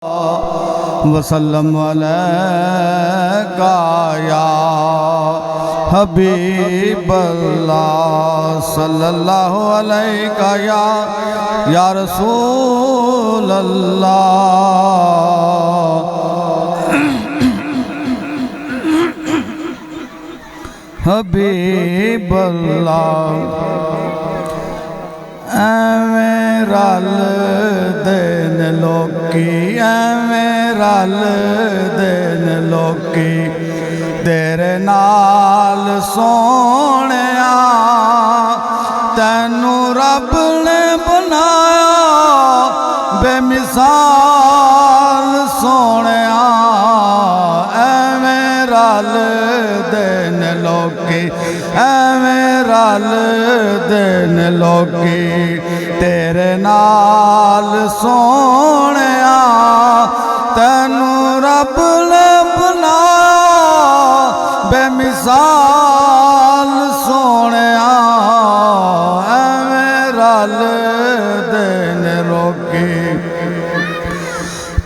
वसल्लम अलैका या हबीबल्लाह सल्लल्लाहु अलैका या रसूल अल्लाह। हबीबल्लाह ਐਵੇਂ ਰਲ ਦੇ ਨੇ ਲੋਕੀ, ਐਵੇਂ ਰਲ ਦੇ ਨੇ ਲੋਕੀ ਤੇਰੇ ਨਾਲ ਸੋਹਣਿਆ। ਤੈਨੂੰ ਰੱਬ ਨੇ ਬਣਾਇਆ ਬੇਮਿਸਾਲ ਸੋਹਣਿਆ। ਐਵੇਂ ਰਲ ਦੇ ਨੇ ਲੋਕੀ, ਐਵੇਂ रल देन लोगी तेरे नाल सोहणिया। तैनू रब ने बनाया बेमिसाल सोहणिया। एवें रल देन लोगी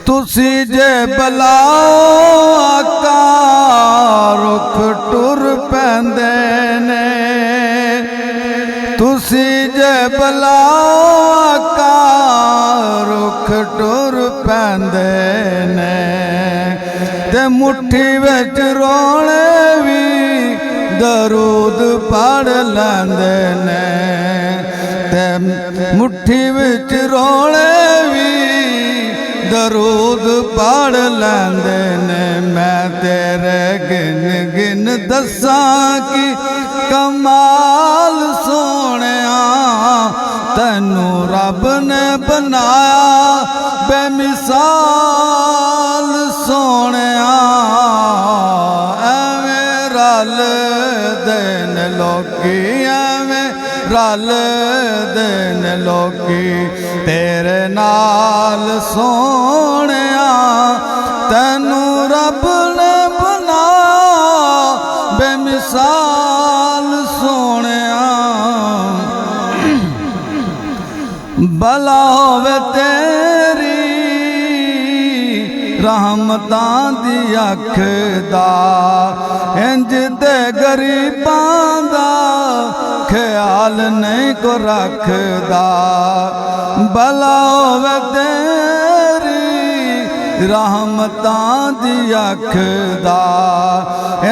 तुसी जे बुलाओ आका रुख टुर पैंदे ने। तुसी जे बुलाओ आका रुख टुर पैंदे ने। ते मुट्ठी विच रोने भी दरूद पढ़ लैंदे ने। ते मुट्ठी विच रोने भी दरूद पढ़ लैंदे ने। मैं तेरे गिन गिन दसां की कमाल सोहणिया। तैनू रब ने बनाया बेमिसाल सोहणिया। एवें रल देन लोकी, एवें रल देन लोकी तेरे नाल सोहणिया। तैनू रब ने बनाया बेमिसाल सोहणिया। भला होवे तेरी रहमतां दी अख दा, इंज दे गरीबां दा ख्याल नहीं को रखदा। भला होवे तेरी रहमतां दी अख दा,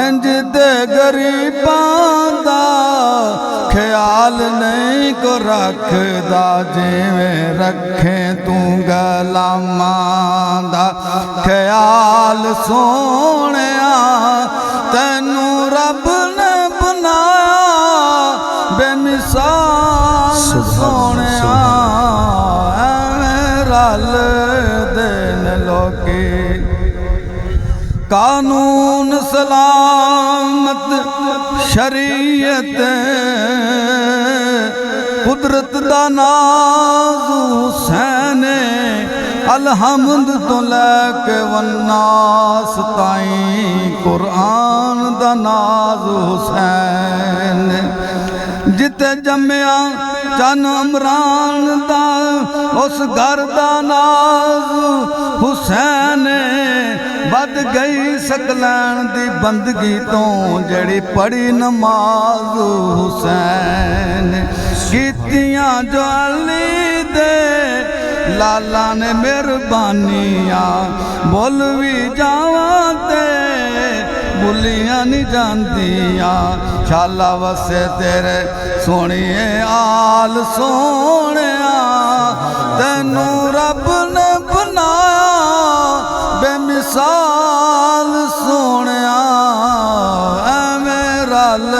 इंज दे गरीबां दा ख्याल नहीं को रखदा। जिवें रखे तू गुलामां दा ख्याल सोहणिया। तैनू रब ने बनाया बेमिसाल सोहणिया। एवें रल देन लोगी कानून सलामत शरीयत कुदरत दा नाज़ हुसैन। अलहमद तो लैके वन्नास ताईं कुरान दा नाज़ हुसैन। जिते जम्मिया चन इमरान दा उस घर दा नाज़ हुसैन। बद गई सकलैन दी बंदगी तो जड़ी पढ़ी नमाज हुसैन। कीतियां जो अली दे लाला ने मेहरबानियां। बोल भी जावां ते बुलियां नहीं जांदियां। शाला वसे तेरे सोहणिए आल सोहणिया। तैनू रब ने बनाया बेमिसाल सोहणिया। एवें रल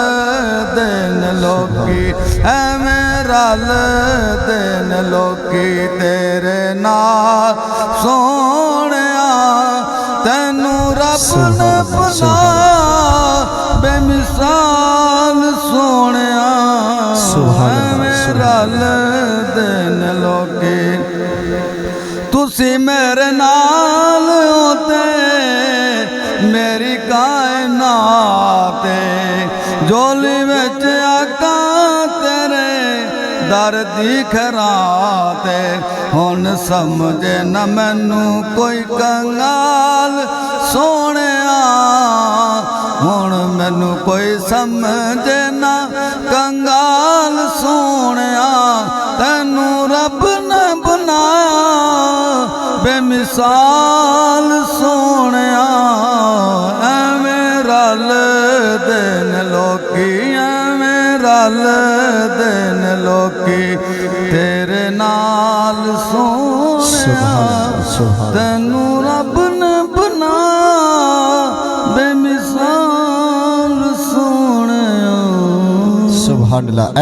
देन लोगी, एवें रल देन लोगी तेरे नाल सोहणिया। तैनू रब ने बनाया बेमिसाल सोहणिया। एवें रल देन लोगी तुसी मेरे नाल होते मेरी कायनात। जोली विच आका तेरे दर दी खरात। हुण समझे न मैनू कोई कंगाल सोहणिया हुण मैनू कोई समझे न कंगाल सोहणिया तैनू रब ने बनाया बेमिसाल सोहणिया एवें रल देन लोकी एवें रल देन लोकी तेरे नाल सोहणिया तैनू रब ने बनाया बेमिसाल सोहणिया। सुभान अल्लाह।